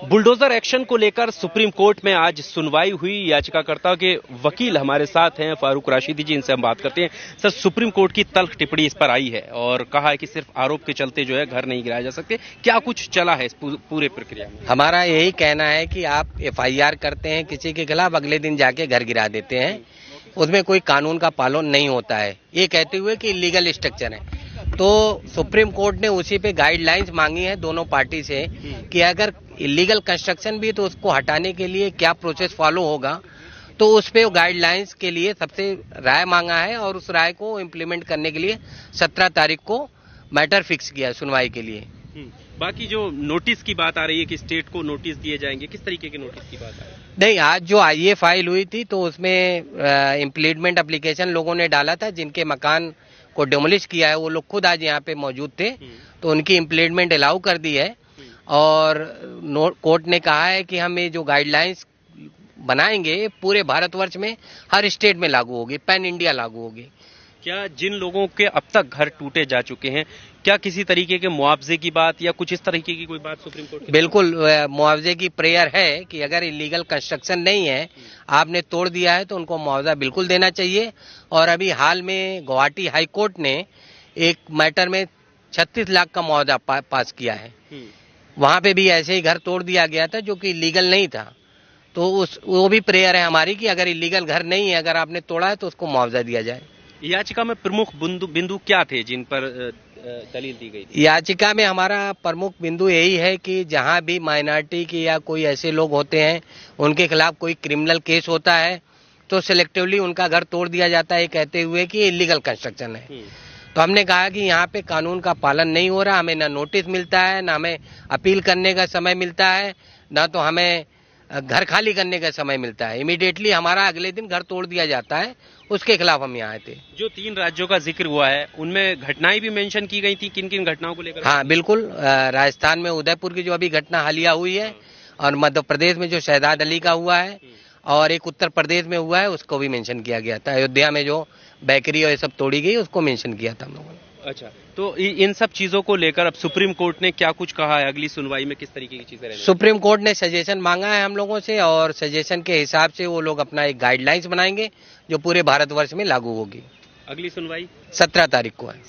Bulldozer action को लेकर supreme court में आज सुनवाई हुई। याचिकाकर्ता के वकील हमारे साथ हैं फारूक राशिदी जी, इनसे हम बात करते हैं। सर, सुप्रीम कोर्ट की तल्ख टिप्पणी इस पर आई है और कहा है कि सिर्फ आरोप के चलते जो है घर नहीं गिराए जा सकते। क्या कुछ चला है इस पूरे प्रक्रिया में? हमारा यही कहना है कि आप एफआईआर करते हैं किसी के खिलाफ, अगले दिन जाके घर गिरा देते हैं, उसमें कोई कानून का पालन नहीं होता है, ये कहते हुए कि इलीगल स्ट्रक्चर है। तो सुप्रीम कोर्ट ने उसी पे गाइडलाइंस मांगी है दोनों पार्टी से कि अगर इलीगल कंस्ट्रक्शन भी तो उसको हटाने के लिए क्या प्रोसेस फॉलो होगा, तो उस पे गाइडलाइंस के लिए सबसे राय मांगा है और उस राय को इम्प्लीमेंट करने के लिए 17 तारीख को मैटर फिक्स किया है सुनवाई के लिए। बाकी जो नोटिस की बात आ रही है कि स्टेट को नोटिस दिए जाएंगे, किस तरीके के नोटिस की बात आ रही है? नहीं, आज जो आईए फाइल हुई थी तो उसमें इम्प्लीमेंट एप्लीकेशन लोगों ने डाला था, जिनके मकान को डिमोलिश किया है वो लोग खुद आज यहाँ पे मौजूद थे, तो उनकी इम्प्लीमेंट अलाउ कर दी है। और कोर्ट ने कहा है कि हम ये जो गाइडलाइंस बनाएंगे पूरे भारतवर्ष में हर स्टेट में लागू होगी, पैन इंडिया लागू होगी। क्या जिन लोगों के अब तक घर टूटे जा चुके हैं, क्या किसी तरीके के मुआवजे की बात या कुछ इस तरीके की कोई बात सुप्रीम कोर्ट? बिल्कुल, मुआवजे की प्रेयर है कि अगर इलीगल कंस्ट्रक्शन नहीं है, आपने तोड़ दिया है तो उनको मुआवजा बिल्कुल देना चाहिए। और अभी हाल में गुवाहाटी हाई कोर्ट ने एक मैटर में 36 लाख का मुआवजा पास किया है। वहां पे भी ऐसे ही घर तोड़ दिया गया था जो कि इलीगल नहीं था। तो वो भी प्रेयर है हमारी कि अगर इलीगल घर नहीं है, अगर आपने तोड़ा है तो उसको मुआवजा दिया जाए। याचिका में प्रमुख बिंदु क्या थे जिन पर दलील दी गई थी? याचिका में हमारा प्रमुख बिंदु यही है कि जहां भी माइनॉरिटी के या कोई ऐसे लोग होते हैं, उनके खिलाफ कोई क्रिमिनल केस होता है तो सिलेक्टिवली उनका घर तोड़ दिया जाता है, कहते हुए कि इलीगल कंस्ट्रक्शन है। तो हमने कहा कि यहाँ पे कानून का पालन नहीं हो रहा, हमें ना नोटिस मिलता है, ना हमें अपील करने का समय मिलता है, ना तो हमें घर खाली करने का समय मिलता है। इमीडिएटली हमारा अगले दिन घर तोड़ दिया जाता है, उसके खिलाफ हम यहाँ आए थे। जो 3 राज्यों का जिक्र हुआ है उनमें घटनाएं भी मेंशन की गई थी, किन किन घटनाओं को लेकर? हाँ बिल्कुल, राजस्थान में उदयपुर की जो अभी घटना हालिया हुई है, और मध्य प्रदेश में जो शहजाद अली का हुआ है, और एक उत्तर प्रदेश में हुआ है, उसको भी मेंशन किया गया था। अयोध्या में जो बेकरी और ये सब तोड़ी गई उसको मेंशन किया था हम लोगों ने। अच्छा, तो इन सब चीजों को लेकर अब सुप्रीम कोर्ट ने क्या कुछ कहा है? अगली सुनवाई में किस तरीके की चीजें रहेंगी? सुप्रीम कोर्ट ने सजेशन मांगा है हम लोगों से, और सजेशन के हिसाब से वो लोग अपना एक गाइडलाइंस बनाएंगे जो पूरे भारतवर्ष में लागू होगी। अगली सुनवाई 17 तारीख को है।